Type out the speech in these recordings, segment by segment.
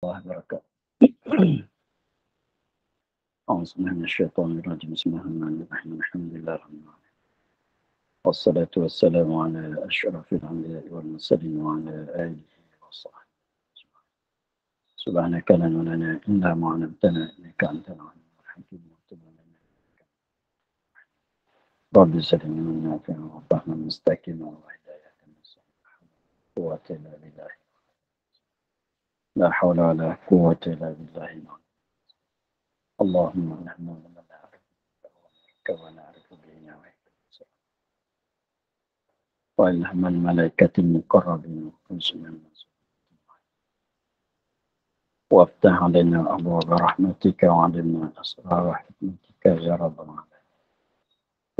الله وبركاته. أعوذ بالله من الشيطان الرجيم. بسم الله الرحمن الرحيم. الحمد لله رب العالمين. والصلاة والسلام على أشرف الأنبياء والمرسلين وعلى آله وصحبه. سبحانك لا علم لنا إلا ما علمتنا إنك أنت العليم الحكيم. وتب علينا رب زدنا نافعا وفهما مستقيما وهداية نصوحا. قوة إلا بالله. لا حول ولا قوة إلا بالله. اللهم نحن نعرفك ونعرف بنعمك وإلهم الملائكة المقربين وكنزنا وافتح علينا أبواب رحمتك وعلمنا أسرار حكمتك يا رب العالمين.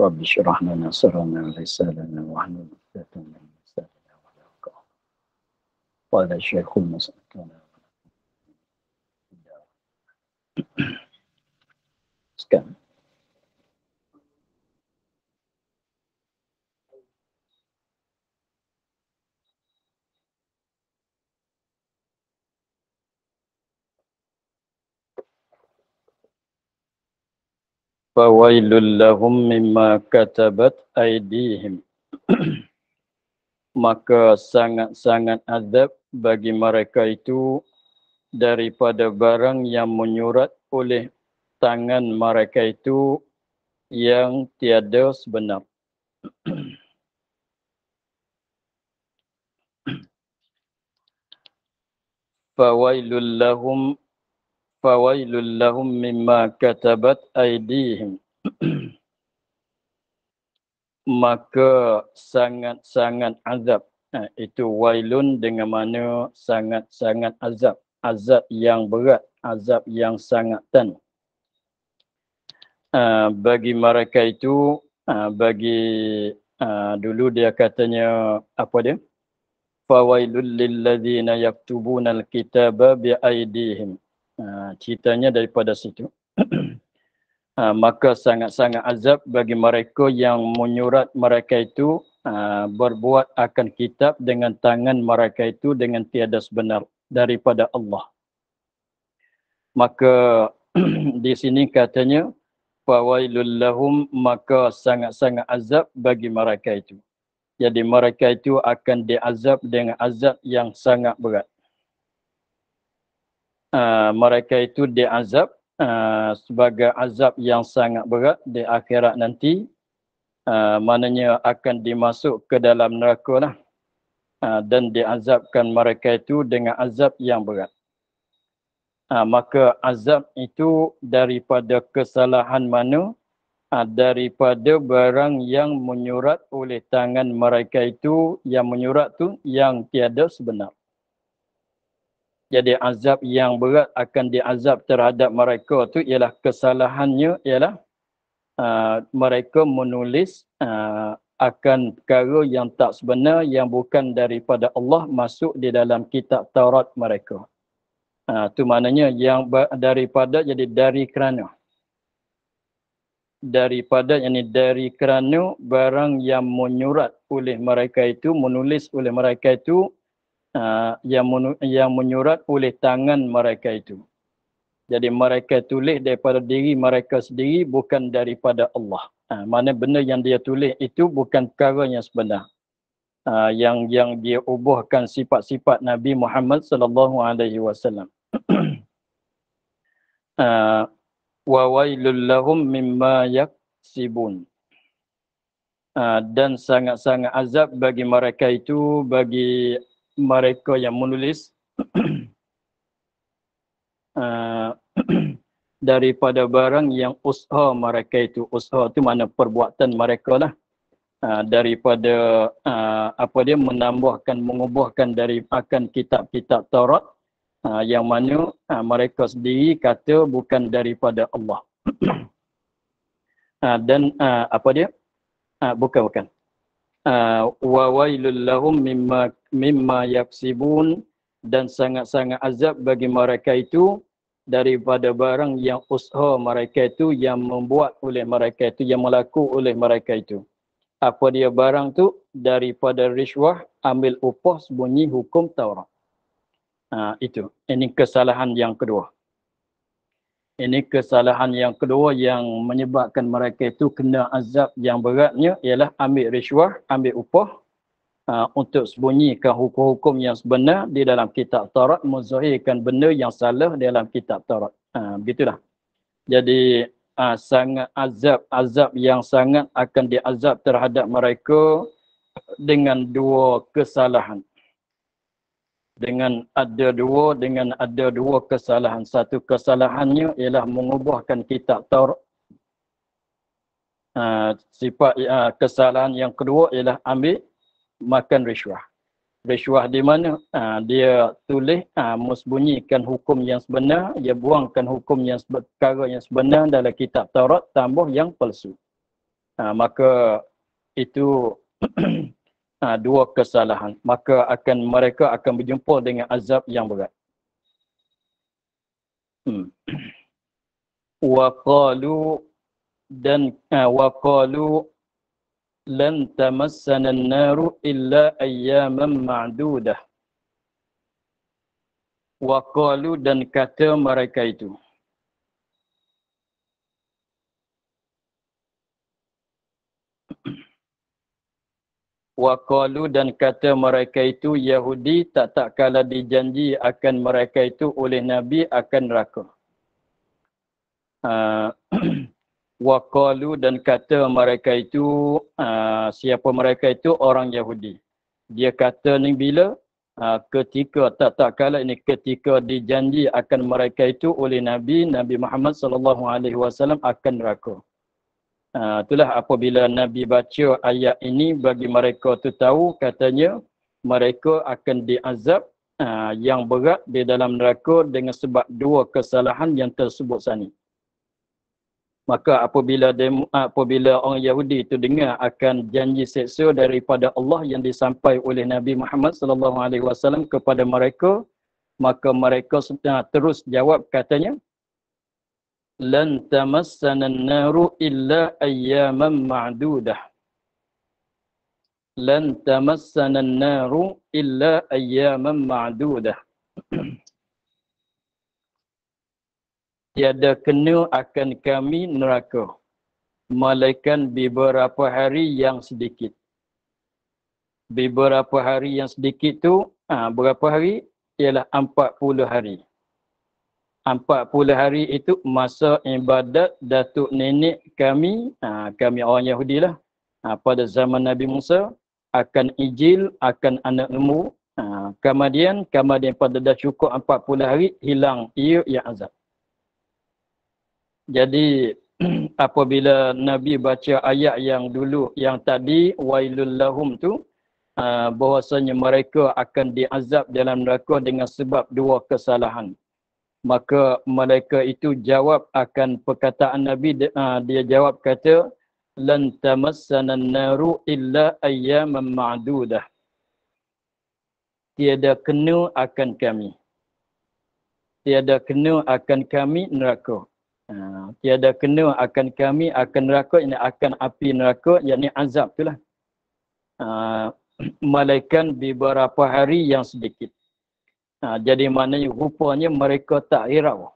رب اشرح لنا سرنا ولساننا واحلل عقدة من لساننا ويفقهوا قال الشيخ المسكين. Sekarang fawailul lahum mimma katabat aydihim. Maka sangat-sangat azab bagi mereka itu daripada barang yang menyurat oleh tangan mereka itu yang tiada sebenar. Fawailul lahum mimma katabat aydihim. Maka sangat-sangat azab. Itu wailun dengan mana sangat-sangat azab. Azab yang berat, azab yang sangatan. Bagi mereka itu, dulu dia katanya, apa dia? Fawailul lilladzina yaktubuna alkitaba biaydihim. Ceritanya daripada situ. Maka sangat-sangat azab bagi mereka yang menyurat mereka itu berbuat akan kitab dengan tangan mereka itu dengan tiada sebenar daripada Allah. Maka di sini katanya fawailul lahum, maka sangat-sangat azab bagi mereka itu. Jadi mereka itu akan diazab dengan azab yang sangat berat. Mereka itu diazab sebagai azab yang sangat berat di akhirat nanti. Maknanya akan dimasuk ke dalam neraka lah. Dan diazabkan mereka itu dengan azab yang berat. Maka azab itu daripada kesalahan mana? Daripada barang yang menyurat oleh tangan mereka itu, yang menyurat tu yang tiada sebenar. Jadi azab yang berat akan diazab terhadap mereka tu ialah kesalahannya ialah mereka menulis akan perkara yang tak sebenar, yang bukan daripada Allah masuk di dalam kitab Taurat mereka. Itu maknanya yang daripada, jadi dari kerana. Daripada, dari kerana barang yang menyurat oleh mereka itu, menulis oleh mereka itu, yang menyurat oleh tangan mereka itu. Jadi mereka tulis daripada diri mereka sendiri, bukan daripada Allah. Mana benda yang dia tulis itu bukan perkara yang sebenar. Yang dia ubahkan sifat-sifat Nabi Muhammad sallallahu alaihi wasallam. Wa wailul lahum mimma yaksibun. Dan sangat-sangat azab bagi mereka itu, bagi mereka yang menulis daripada barang yang usaha mereka itu. Usaha itu mana perbuatan mereka lah. Daripada menambahkan, mengubahkan dari akan kitab-kitab Taurat yang mana mereka sendiri kata bukan daripada Allah. Dan bukan. Wa wailul lahum mimma yaksibun, dan sangat-sangat azab bagi mereka itu daripada barang yang usaha mereka itu, yang membuat oleh mereka itu, yang melaku oleh mereka itu. Apa dia barang tu? Daripada riswah, ambil upah sembunyi hukum Taurat. Itu. Ini kesalahan yang kedua. Ini kesalahan yang kedua yang menyebabkan mereka itu kena azab yang beratnya ialah ambil risuah, ambil upah untuk sembunyikan hukum-hukum yang sebenar di dalam kitab Taurat, menzahirkan benda yang salah dalam kitab Taurat. Begitulah. Jadi sangat azab yang sangat akan diazab terhadap mereka dengan dua kesalahan. Dengan ada dua kesalahan. Satu kesalahannya ialah mengubahkan kitab Taurat. Kesalahan yang kedua ialah ambil makan risuah. Risuah di mana? Dia tulis mesbunyikan hukum yang sebenar, dia buangkan hukum yang perkara yang sebenar dalam kitab Taurat, tambah yang palsu. Maka itu dua kesalahan. Maka mereka akan berjumpa dengan azab yang berat. Waqalu lan tamassana an-naru illa ayyaman ma'dudah. Waqalu dan kata mereka itu. Waqalu dan kata mereka itu Yahudi tak kala dijanji akan mereka itu oleh Nabi akan neraka. Waqalu dan kata mereka itu siapa mereka itu? Orang Yahudi. Dia kata ni bila ketika tak kala ini ketika dijanji akan mereka itu oleh Nabi Muhammad sallallahu alaihi wasallam akan neraka. Itulah apabila Nabi baca ayat ini bagi mereka tu tahu katanya mereka akan diazab yang berat di dalam neraka dengan sebab dua kesalahan yang tersebut sani. Maka apabila orang Yahudi itu dengar akan janji seksa daripada Allah yang disampaikan oleh Nabi Muhammad sallallahu alaihi wasallam kepada mereka, maka mereka terus jawab katanya lan tamassana an-naru illa ayyaman ma'dudah. Lan tamassana an-naru illa ayyaman ma'dudah. Tiada kena akan kami neraka melainkan beberapa hari yang sedikit. Beberapa hari yang sedikit tu berapa hari? Ialah 40 hari. 40 hari itu masa ibadat datuk nenek kami, kami orang Yahudi lah, pada zaman Nabi Musa, akan Injil, akan anak lembu. Kemudian pada dah cukup 40 hari, hilang ia yang azab. Jadi apabila Nabi baca ayat yang dulu, yang tadi, wailul lahum tu, bahwasanya mereka akan diazab dalam neraka dengan sebab dua kesalahan. Maka mereka itu jawab akan perkataan Nabi, dia jawab kata lan tamassana an-naru illa ayyaman ma'dudah. Tiada kena akan kami. Tiada kena akan kami neraka. Tiada kena akan kami akan neraka, ini akan api neraka, yakni azab itulah. Malaikat beberapa hari yang sedikit. Jadi maknanya rupanya mereka tak hirau.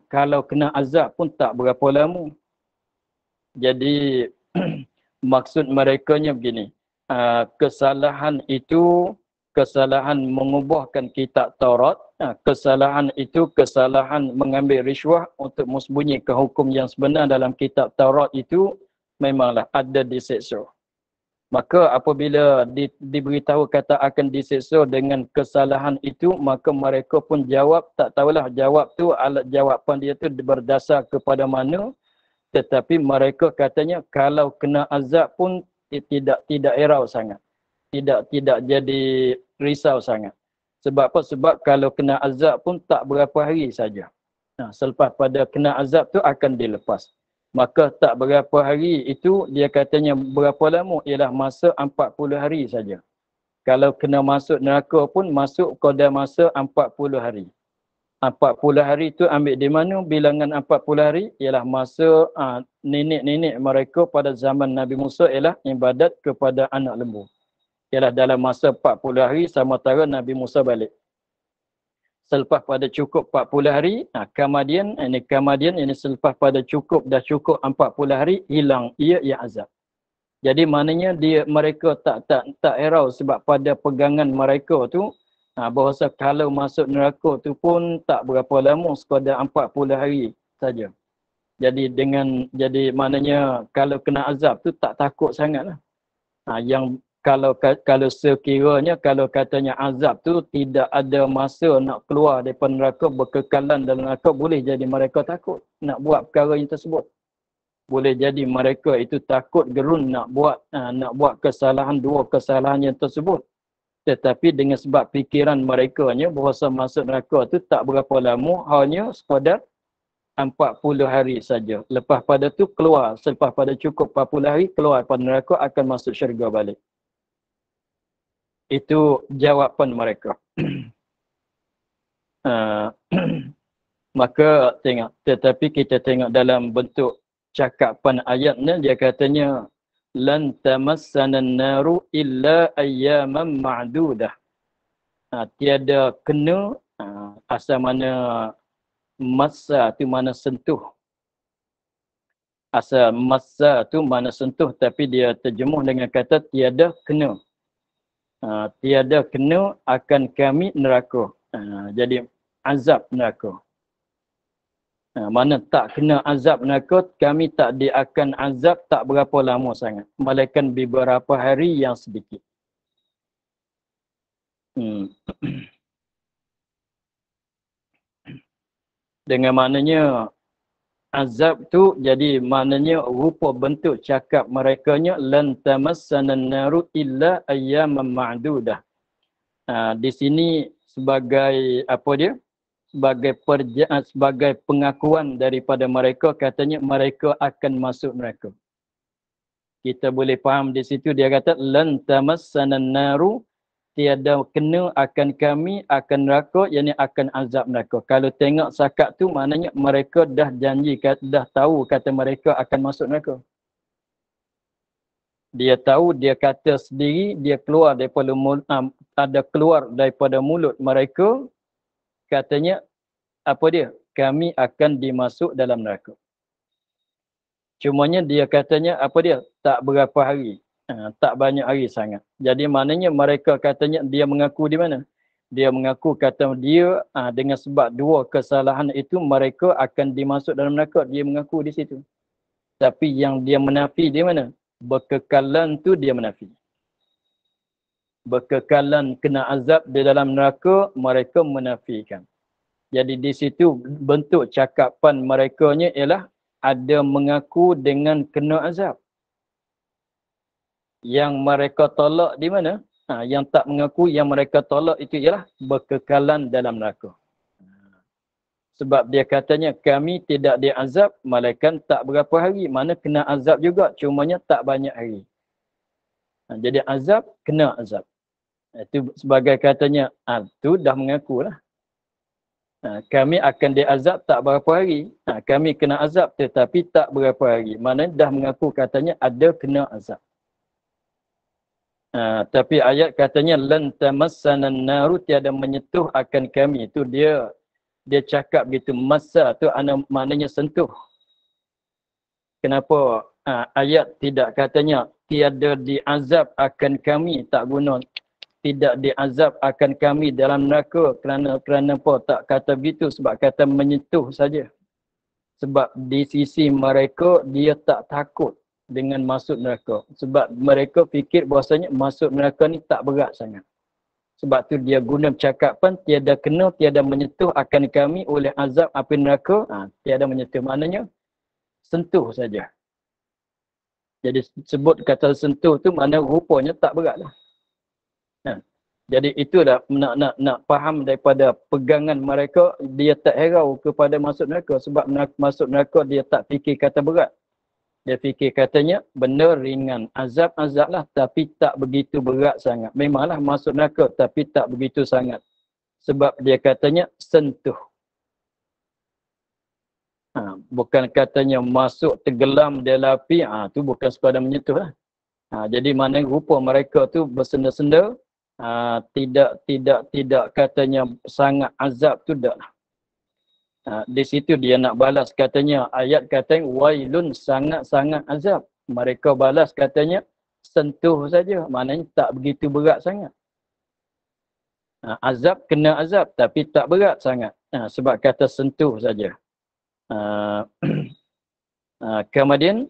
Kalau kena azab pun tak berapa lama. Jadi maksud merekanya begini. Kesalahan itu, kesalahan mengubahkan kitab Taurat. Kesalahan itu, kesalahan mengambil risuah untuk mesbunyikan hukum yang sebenar dalam kitab Taurat itu memanglah ada diseksa. Maka apabila diberitahu kata akan diseksa dengan kesalahan itu, maka mereka pun jawab, tak tahulah jawab tu, alat jawapan dia tu berdasar kepada mana, tetapi mereka katanya kalau kena azab pun tidak hirau sangat. Tidak jadi risau sangat. Sebab apa? Sebab kalau kena azab pun tak berapa hari saja. Selepas pada kena azab tu akan dilepas. Maka tak berapa hari itu dia katanya berapa lama? Ialah masa 40 hari saja. Kalau kena masuk neraka pun masuk pada masa 40 hari. 40 hari itu ambil di mana bilangan 40 hari? Ialah masa nenek-nenek mereka pada zaman Nabi Musa ialah ibadat kepada anak lembu. Ialah dalam masa 40 hari sama tara Nabi Musa balik. selepas pada cukup 40 hari, kemudian ini selepas pada dah cukup 40 hari, hilang ia azab. Jadi maknanya mereka tak erau sebab pada pegangan mereka tu bahasa kalau masuk neraka tu pun tak berapa lama, sekadar 40 hari saja. Jadi maknanya kalau kena azab tu tak takut sangatlah. Yang kalau sekiranya kalau katanya azab tu tidak ada masa nak keluar daripada neraka, berkekalan dalam neraka, boleh jadi mereka takut nak buat perkara yang tersebut. Boleh jadi mereka itu takut gerun nak buat kesalahan, dua kesalahan yang tersebut. Tetapi dengan sebab fikiran merekanya bahawa masuk neraka tu tak berapa lama, hanya sekadar 40 hari saja. Lepas pada tu keluar, selepas pada cukup 40 hari keluar pada neraka, akan masuk syurga balik. Itu jawapan mereka. Maka tengok, tetapi kita tengok dalam bentuk cakapan ayatnya, dia katanya lan tamassana an-naru illa ayyaman ma'dudah. Tiada kena, asal mana masa tu mana sentuh. Asal masa tu mana sentuh, tapi dia terjemuh dengan kata tiada kena. Tiada kena akan kami neraka. Jadi azab neraka. Mana tak kena azab neraka, kami tak diakan azab tak berapa lama sangat, melainkan beberapa hari yang sedikit. Dengan maknanya azab tu, jadi maknanya rupa bentuk cakap merekanya lan tamassana an-naru illa ayyaman ma'dudah. Di sini sebagai apa dia? Sebagai pengakuan daripada mereka, katanya mereka akan masuk neraka. Kita boleh faham di situ dia kata lan tamassana an-naru, tiada kena akan kami akan neraka, yakni akan azab neraka. Kalau tengok sakat tu maknanya mereka dah janji, dah tahu kata mereka akan masuk neraka. Dia tahu, dia kata sendiri, dia keluar daripada keluar daripada mulut mereka, katanya apa dia? Kami akan dimasuk dalam neraka. Cumanya dia katanya apa dia? Tak berapa hari. Tak banyak hari sangat. Jadi maknanya mereka katanya dia mengaku di mana? Dia mengaku kata dia dengan sebab dua kesalahan itu mereka akan dimasuk dalam neraka. Dia mengaku di situ. Tapi yang dia menafi di mana? Berkekalan tu dia menafi. Berkekalan kena azab di dalam neraka, mereka menafikan. Jadi di situ bentuk cakapan merekanya ialah ada mengaku dengan kena azab. Yang mereka tolak di mana? Yang tak mengaku, yang mereka tolak itu ialah berkekalan dalam neraka. Sebab dia katanya kami tidak diazab, malaikat tak berapa hari. Mana kena azab juga, cumanya tak banyak hari. Jadi azab, kena azab. Itu sebagai katanya, tu dah mengaku lah. Kami akan diazab tak berapa hari. Kami kena azab tetapi tak berapa hari. Mana dah mengaku katanya ada kena azab. Tapi ayat katanya lan tamassana an-naru, tiada menyentuh akan kami. Itu dia cakap gitu. Masa tu maknanya sentuh. Kenapa ayat tidak katanya tiada diazab akan kami, tak guna tidak diazab akan kami dalam neraka, kerana apa tak kata begitu, sebab kata menyentuh saja. Sebab di sisi mereka dia tak takut dengan masuk neraka, sebab mereka fikir bahasanya masuk neraka ni tak berat sangat. Sebab tu dia guna cakapan tiada kena, tiada menyentuh akan kami oleh azab api neraka. Tiada menyentuh maknanya sentuh saja. Jadi sebut kata sentuh tu makna rupanya tak beratlah. Jadi itulah nak faham daripada pegangan mereka, dia tak herau kepada masuk neraka, sebab masuk neraka dia tak fikir kata berat. Dia fikir katanya benda ringan, azab lah, tapi tak begitu berat sangat. Memanglah masuk neraka tapi tak begitu sangat. Sebab dia katanya sentuh. Bukan katanya masuk tenggelam dalam api, tu bukan sekadar menyentuh lah. Jadi mana rupa mereka tu bersenda-senda, Tidak katanya sangat azab tu dah. Di situ dia nak balas katanya, ayat katanya wailun sangat-sangat azab. Mereka balas katanya sentuh saja, maknanya tak begitu berat sangat. Azab kena azab tapi tak berat sangat. Sebab kata sentuh saja. Kemudian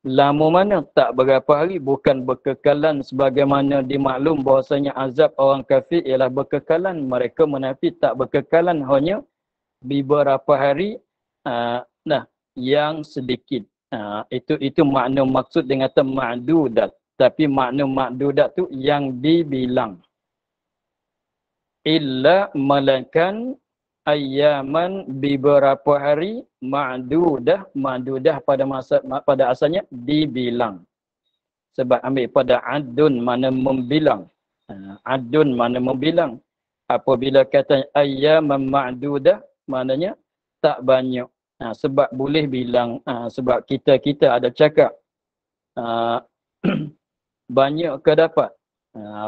lama mana tak berapa hari, bukan berkekalan sebagaimana dimaklum bahwasanya azab orang kafir ialah berkekalan. Mereka menafi tak berkekalan, hanya beberapa hari yang sedikit. Itu makna maksud dengan kata ma'dudat. Tapi makna ma'dudat tu yang dibilang. Illa melainkan ayyaman beberapa hari ma'dudah pada asalnya dibilang. Sebab ambil pada adun mana membilang. Adun mana membilang. Apabila kata ayyaman ma'dudah maknanya tak banyak. Sebab boleh bilang, sebab kita ada cakap banyak ke dapat.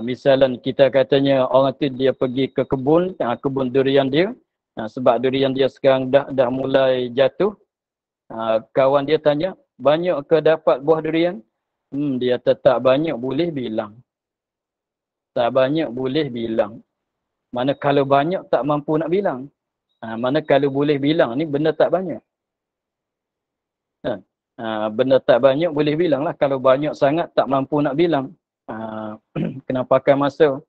Misalnya kita katanya orang tu dia pergi ke kebun durian dia, sebab durian dia sekarang dah mulai jatuh. Kawan dia tanya, banyak ke dapat buah durian? Dia tetap banyak, boleh bilang. Tak banyak boleh bilang. Mana kalau banyak tak mampu nak bilang. Mana kalau boleh bilang ni benda tak banyak. Benda tak banyak boleh bilang lah. Kalau banyak sangat tak mampu nak bilang. Kena pakai masa.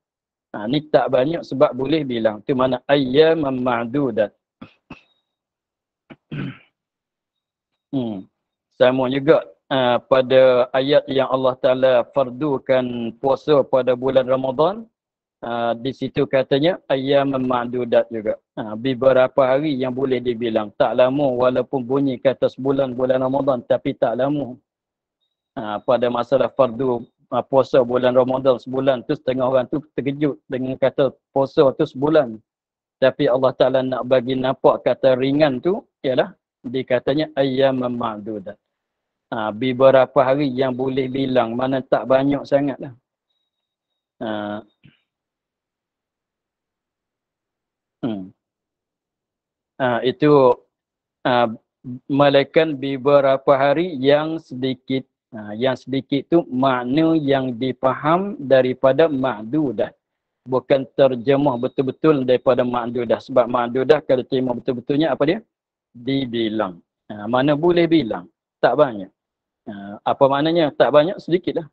Ni tak banyak sebab boleh bilang. Itu mana ayyaman ma'dudat. Sama juga pada ayat yang Allah Ta'ala fardukan puasa pada bulan Ramadan. Di situ katanya ayyaman ma'dudat juga. Beberapa hari yang boleh dibilang. Tak lama walaupun bunyi kata sebulan bulan Ramadan. Tapi tak lama. Pada masalah fardu puasa bulan Ramadan sebulan tu, setengah orang tu terkejut dengan kata puasa tu sebulan. Tapi Allah Ta'ala nak bagi nampak kata ringan tu ialah dikatanya ayyaman ma'dudat. Beberapa hari yang boleh bilang, mana tak banyak sangat lah. Itu melainkan beberapa hari yang sedikit. Yang sedikit tu makna yang dipaham daripada ma'dudah. Bukan terjemah betul-betul daripada ma'dudah. Sebab ma'dudah kalau terjemah betul-betulnya apa dia? Dibilang. Mana boleh bilang? Tak banyak. Apa maknanya? Tak banyak, sedikit lah.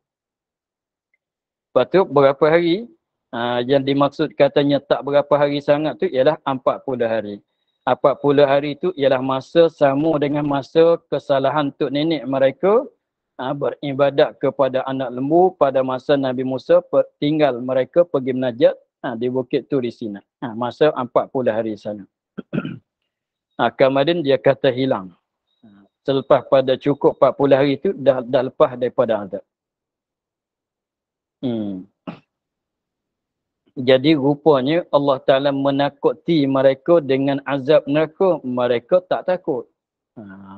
Lepas tu berapa hari? Yang dimaksud katanya tak berapa hari sangat tu ialah 40 hari. 40 hari itu ialah masa sama dengan masa kesalahan tok nenek mereka beribadat kepada anak lembu pada masa Nabi Musa tinggal mereka pergi menajat di Bukit Turi Sinai. Masa 40 hari sana. Kemudian dia kata hilang. Selepas pada cukup 40 hari itu dah lepas daripada azab. Jadi rupanya Allah Ta'ala menakuti mereka dengan azab neraka. Mereka tak takut.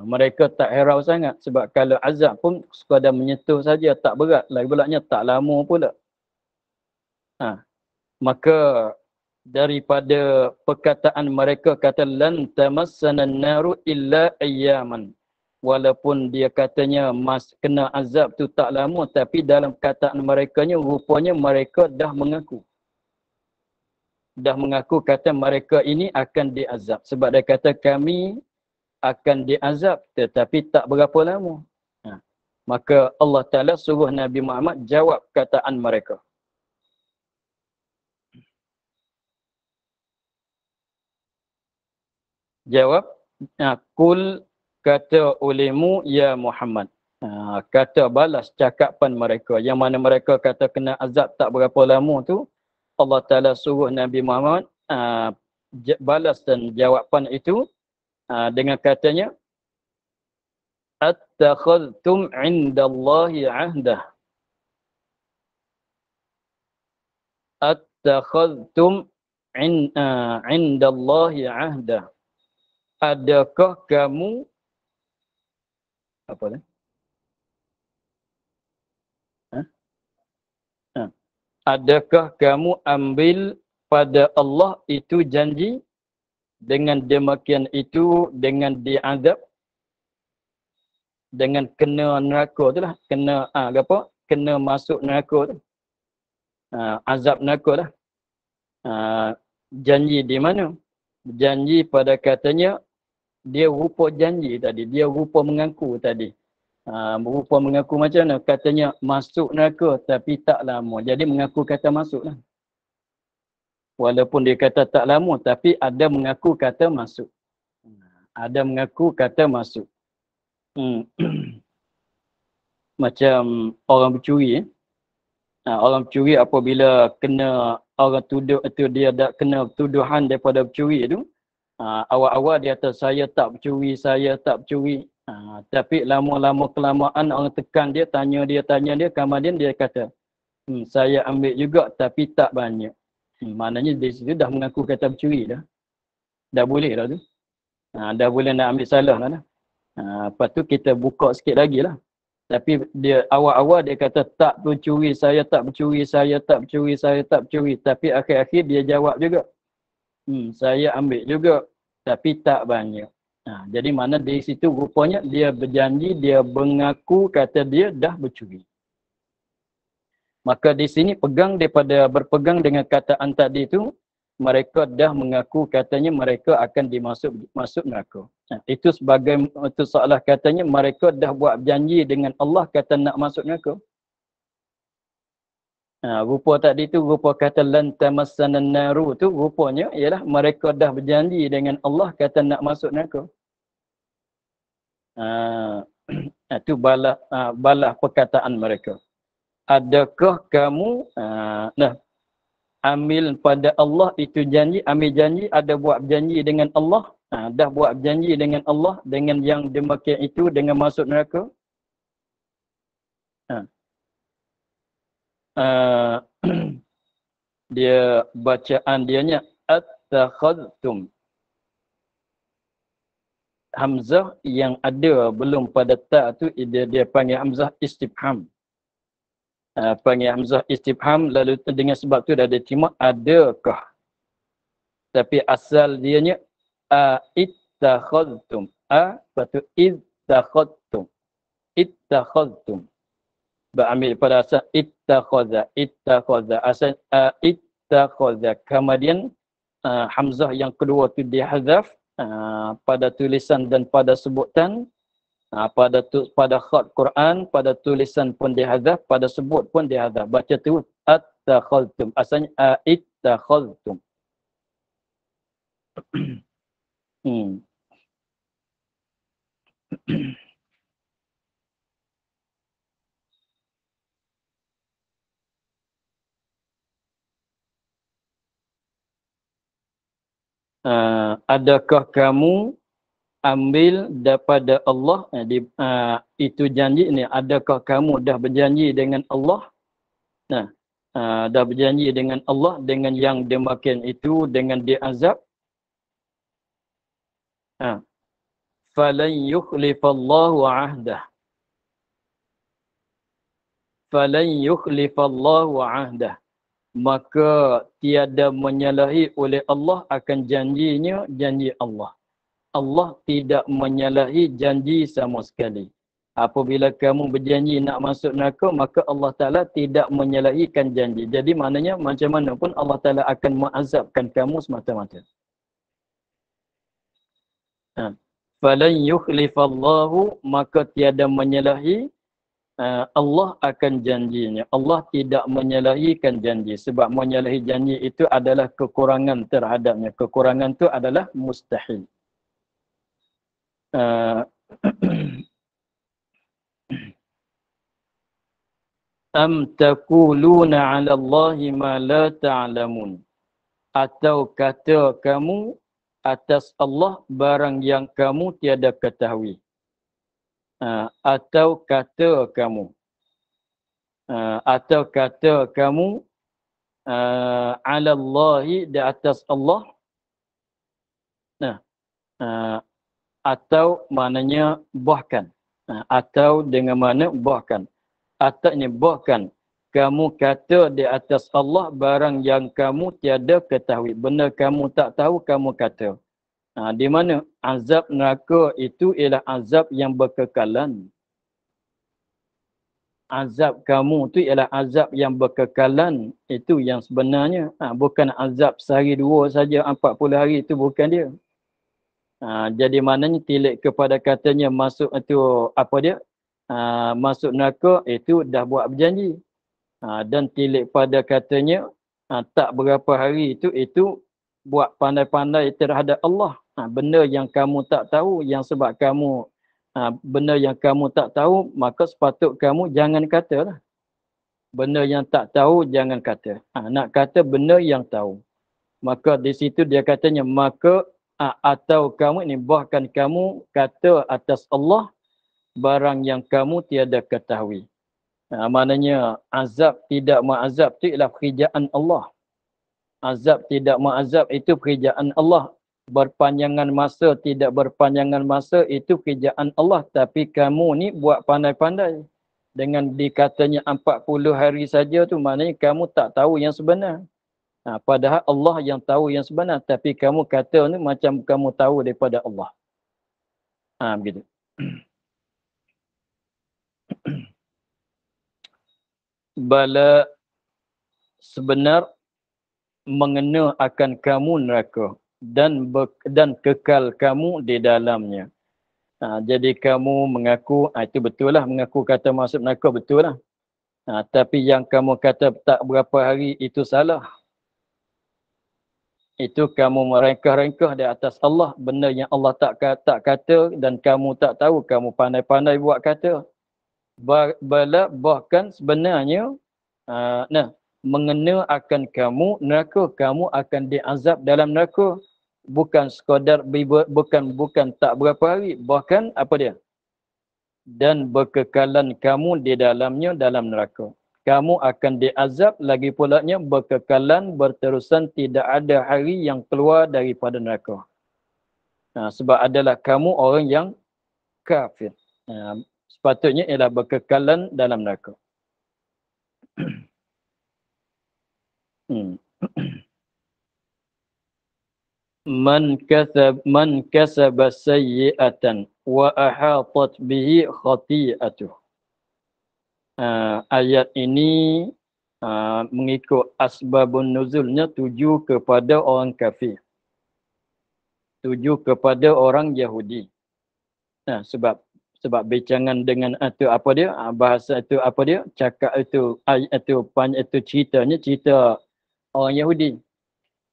Mereka tak herau sangat. Sebab kalau azab pun sekadar menyentuh saja, tak berat. Lagi pulaknya tak lama pula. Maka daripada perkataan mereka kata lan tamassanan naru illa ayyaman. Walaupun dia katanya kena azab tu tak lama, tapi dalam perkataan merekanya rupanya mereka dah mengaku. Dah mengaku kata mereka ini akan diazab. Sebab dia kata kami akan diazab tetapi tak berapa lama. Maka Allah Ta'ala suruh Nabi Muhammad jawab kataan mereka. Jawab, kul kata olehmu ya Muhammad. Kata balas cakapan mereka. Yang mana mereka kata kena azab tak berapa lama tu. Allah Ta'ala suruh Nabi Muhammad balas dan jawapan itu dengan katanya attakhadhtum 'indallahi 'ahdah. Attakhadhtum 'indallahi 'ahdah. Adakah kamu apa ni? Adakah kamu ambil pada Allah itu janji dengan demikian itu dengan diazab, dengan kena neraka tu lah, kena apa? Kena masuk neraka tu. Azab neraka lah. Janji di mana? Janji pada katanya dia rupa janji tadi, dia rupa mengaku tadi. Berupa mengaku macam mana? Katanya masuk neraka tapi tak lama. Jadi mengaku kata masuk lah. Walaupun dia kata tak lama tapi ada mengaku kata masuk. Ada mengaku kata masuk. Macam orang bercuri. Orang bercuri apabila kena orang tuduh itu dia dah kena tuduhan daripada bercuri itu. Awal-awal dia kata saya tak bercuri, saya tak bercuri. Tapi lama-lama kelamaan orang tekan dia, tanya dia, kemudian dia kata, saya ambil juga tapi tak banyak. Maknanya di situ dah mengaku kata bercuri dah. Dah boleh dah tu. Dah boleh nak ambil salah lah dah. Lepas tu kita buka sikit lagi lah. Tapi dia awal-awal dia kata tak bercuri, saya tak bercuri, saya tak bercuri, saya tak bercuri. Tapi akhir-akhir dia jawab juga. Saya ambil juga tapi tak banyak. Jadi mana di situ rupanya dia berjanji, dia mengaku kata dia dah bercuri. Maka di sini berpegang dengan kataan tadi itu, mereka dah mengaku katanya mereka akan masuk neraka. Itu sebagai itu seolah katanya mereka dah buat janji dengan Allah kata nak masuk neraka. Rupa tadi tu rupa kata lan tamassanan naru tu rupanya ialah mereka dah berjanji dengan Allah kata nak masuk neraka. Itu balah perkataan mereka. Adakah kamu ambil pada Allah itu janji, ambil janji, ada buat janji dengan Allah, dah buat janji dengan Allah dengan yang demikian itu dengan masuk neraka? Dia bacaan dianya attakhadtum. Hamzah yang ada belum pada ta tu dia panggil hamzah istifham. Panggil hamzah istifham lalu dengan sebab tu dah diterima adakah. Tapi asal dianya ittakhadtum. Lepas tu ittakhadtum. Berambil pada asal ittakhadha. Asal ittakhadha. Kemudian hamzah yang kedua tu dihazaf pada tulisan dan pada sebutan. Pada khat Quran, pada tulisan pun dihazaf, pada sebut pun dihazaf. Baca tu attakhadtum. Asalnya ittakhadtum. Adakah kamu ambil daripada Allah itu janji ni, adakah kamu dah berjanji dengan Allah, dah berjanji dengan Allah dengan yang demikian itu dengan diazab, falan yukhlifallahu ahdah, falan yukhlifallahu ahdah, maka tiada menyalahi oleh Allah akan janjinya, janji Allah. Allah tidak menyalahi janji sama sekali. Apabila kamu berjanji nak masuk neraka, maka Allah Ta'ala tidak menyalahikan janji. Jadi maknanya macam mana pun Allah Ta'ala akan mengazabkan kamu semata-mata. Falan yukhlifallahu, maka tiada menyalahi Allah akan janjinya. Allah tidak menyalahikan janji. Sebab menyalahi janji itu adalah kekurangan terhadapnya. Kekurangan itu adalah mustahil. Am taquluna 'ala Allahi ma la ta'lamun. Atau kata kamu atas Allah barang yang kamu tiada ketahui. Atau kata kamu 'ala Allahi di atas Allah. Atau maknanya bahkan. Atau dengan mana bahkan. Atau ini bahkan kamu kata di atas Allah barang yang kamu tiada ketahui. Benda kamu tak tahu kamu kata. Di mana azab neraka itu ialah azab yang berkekalan. Azab kamu tu ialah azab yang berkekalan. Itu yang sebenarnya. Bukan azab sehari dua saja 40 hari itu bukan dia. Jadi maknanya tilik kepada katanya masuk itu apa dia? Masuk neraka itu dah buat berjanji. Dan tilik pada katanya tak berapa hari itu buat pandai-pandai terhadap Allah. Benda yang kamu tak tahu, yang sebab kamu benda yang kamu tak tahu, maka sepatut kamu jangan katalah. Benda yang tak tahu jangan kata. Nak kata benda yang tahu. Maka di situ dia katanya maka atau kamu ini bahkan kamu kata atas Allah barang yang kamu tiada ketahui. Maknanya azab tidak ma'azab itu ialah pekerjaan Allah. Azab tidak ma'azab itu pekerjaan Allah. Berpanjangan masa tidak berpanjangan masa itu pekerjaan Allah. Tapi kamu ni buat pandai-pandai. Dengan dikatanya 40 hari saja tu maknanya kamu tak tahu yang sebenar. Padahal Allah yang tahu yang sebenar. Tapi kamu kata ni macam kamu tahu daripada Allah. Begitu. Bala sebenar mengena akan kamu neraka dan kekal kamu di dalamnya. Jadi kamu mengaku, itu betul lah, mengaku kata masuk neraka betul lah. Tapi yang kamu kata tak berapa hari itu salah. Itu kamu merengkah-rengkah di atas Allah. Benda yang Allah tak kata dan kamu tak tahu, kamu pandai-pandai buat kata. Bahkan sebenarnya mengena akan kamu neraka, kamu akan diazab dalam neraka, bukan sekadar bukan tak berapa hari, bahkan apa dia, dan berkekalan kamu di dalamnya dalam neraka. Kamu akan diazab lagi pulanya berkekalan berterusan, tidak ada hari yang keluar daripada neraka. Sebab adalah kamu orang yang kafir. Sepatutnya ialah berkekalan dalam neraka. Man kasaba sayyi'atan wa ahatat bihi khati'atuh. Ayat ini mengikut asbabun nuzulnya tuju kepada orang kafir. Tuju kepada orang Yahudi. Sebab bicangan dengan itu apa dia? Bahasa itu apa dia? Cakap itu ayat itu cerita orang Yahudi.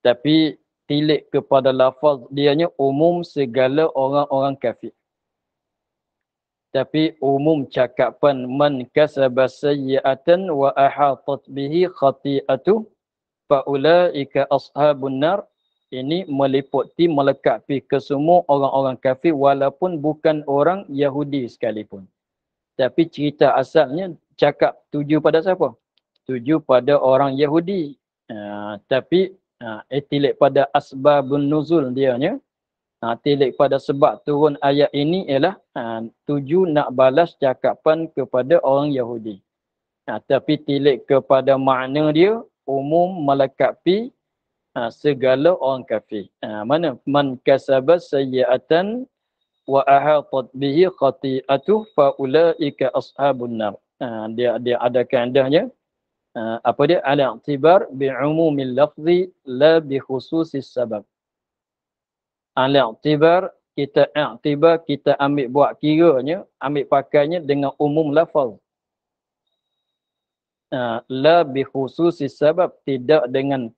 Tapi tilik kepada lafaz dianya umum segala orang-orang kafir. Tapi umum cakapan man kasaba sayyi'atan wa ahatat bihi khati'atuh fa ulaika ashabun nar, ini meliputi melekapi ke semua orang-orang kafir walaupun bukan orang Yahudi sekalipun. Tapi cerita asalnya cakap tuju pada siapa? Tuju pada orang Yahudi. Tapi tilik pada asbabun nuzul dianya. Tilik pada sebab turun ayat ini ialah tuju nak balas cakapan kepada orang Yahudi. Tapi tilik kepada makna dia umum melekapi segala orang kafir. Mana? Man kasaba sayyi'atan wa ahatat bihi khati'atuh fa ulaika ashabun nar. Dia ada kaedahnya. Apa dia? Al-i'tibar bi'umumil lafzi la bi khususis sabab. Al-i'tibar, kita ambil buat kiranya, ambil pakainya dengan umum lafaz. La bi khususis sabab, tidak dengan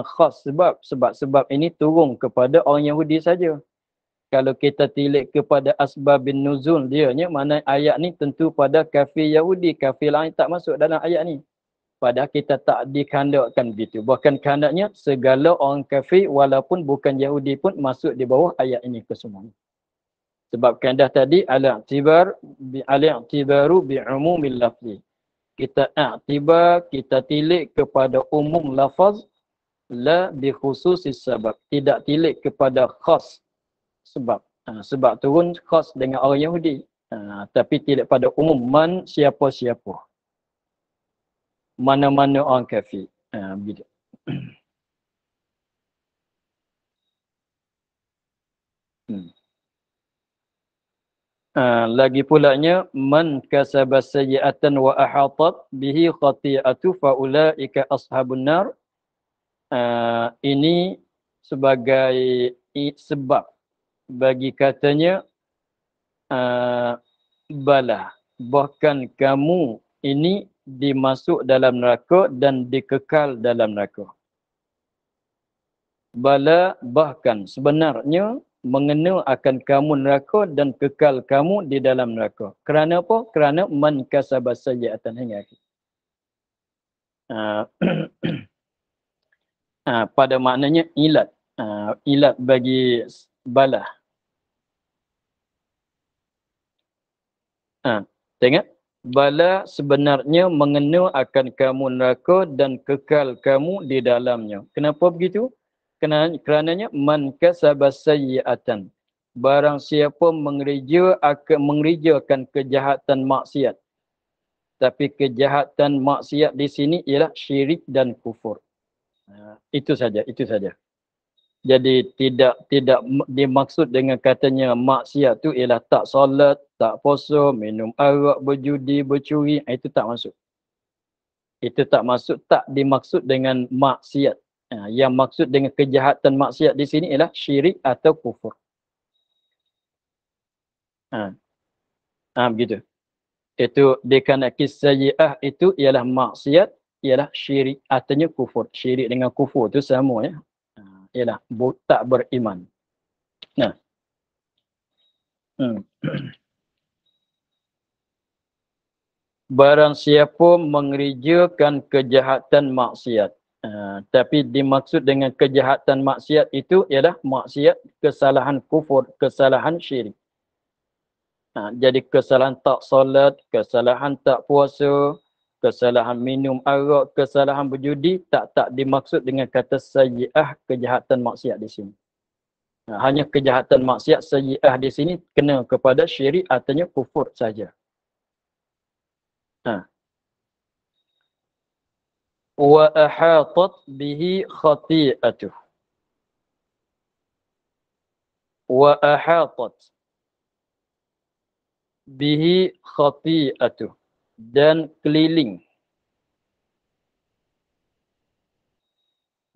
khas sebab ini turun kepada orang Yahudi saja. Kalau kita tilik kepada asbabin nuzul dianya, mana ayat ni tentu pada kafir Yahudi, kafir lain tak masuk dalam ayat ni. Padahal kita tak dikandakkan begitu. Bahkan kehendaknya segala orang kafir walaupun bukan Yahudi pun masuk di bawah ayat ini kesemuanya. Sebab kaedah tadi al-i'tibaru bi'umumil lafzi. Kita i'tibar, kita tilik kepada umum lafaz, la bi khususis sebab. Tidak tilik kepada khas sebab. Sebab turun khas dengan orang Yahudi. Tapi tilik pada umum man siapa-siapa. mana-mana orang kafir. Begitu. Lagi pulanya man kasaba sayyi'atan wa ahatat bihi khati'atu fa ulaika ashabun nar. Ini sebagai sebab bagi katanya bala, bahkan kamu ini dimasuk dalam neraka dan dikekal dalam neraka. Bala, bahkan sebenarnya mengena akan kamu neraka dan kekal kamu di dalam neraka. Kerana apa? Kerana man kasaba sayyi'atan hingga akhir. Pada maknanya ilat. Ilat bagi bala. Tengok. Bala sebenarnya mengena akan kamu neraka dan kekal kamu di dalamnya. Kenapa begitu? Kerananya man kasaba sayyi'atan. Barang siapa mengerjakan kejahatan maksiat. Tapi kejahatan maksiat di sini ialah syirik dan kufur. Itu saja. Jadi tidak dimaksud dengan katanya maksiat tu ialah tak solat, tak puasa, minum arak, berjudi, bercuri, itu tak masuk. Itu tak masuk, tak dimaksud dengan maksiat. Yang maksud dengan kejahatan maksiat di sini ialah syirik atau kufur. Begitu. Itu dikarenakan sayyi'ah itu ialah maksiat, ialah syirik, artinya kufur. Syirik dengan kufur itu sama ya. Ialah tak beriman. Nah. Barang siapa mengerjakan kejahatan maksiat. Tapi dimaksud dengan kejahatan maksiat itu ialah maksiat kesalahan kufur, kesalahan syirik. Jadi kesalahan tak solat, kesalahan tak puasa, kesalahan minum arak, kesalahan berjudi tak dimaksud dengan kata sayyi'ah kejahatan maksiat di sini. Hanya kejahatan maksiat sayyi'ah di sini kena kepada syirik, artinya kufur saja. Wa ahatat bihi khati'atuh. Wa ahatat bihi khati'atuh. Dan keliling.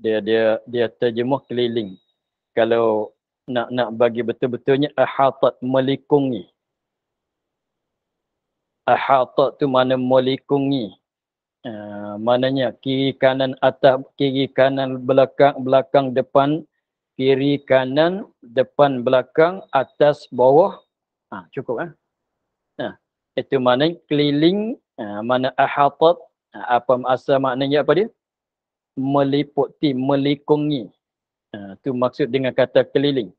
Dia terjemah keliling. Kalau nak bagi betul-betulnya ahatat, melikungi. Ahatat tu mana melikungi. Maknanya kiri kanan atas, kiri kanan belakang depan, kiri kanan depan belakang atas bawah. Cukup itu maknanya keliling. Mana ahatat, apa asal maknanya apa dia? Meliputi, melikungi. Itu maksud dengan kata keliling.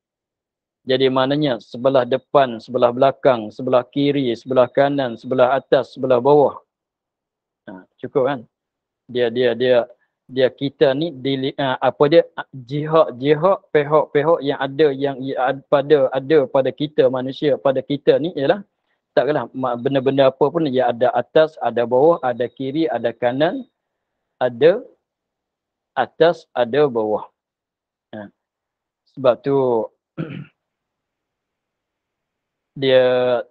Jadi maknanya sebelah depan, sebelah belakang, sebelah kiri, sebelah kanan, sebelah atas, sebelah bawah. Cukup kan? Dia kita ni jihad pihak-pihak yang ada pada kita manusia, pada kita ni ialah taklah benda-benda apa pun ya, ada atas, ada bawah, ada kiri, ada kanan, ada atas, ada bawah. Sebab tu dia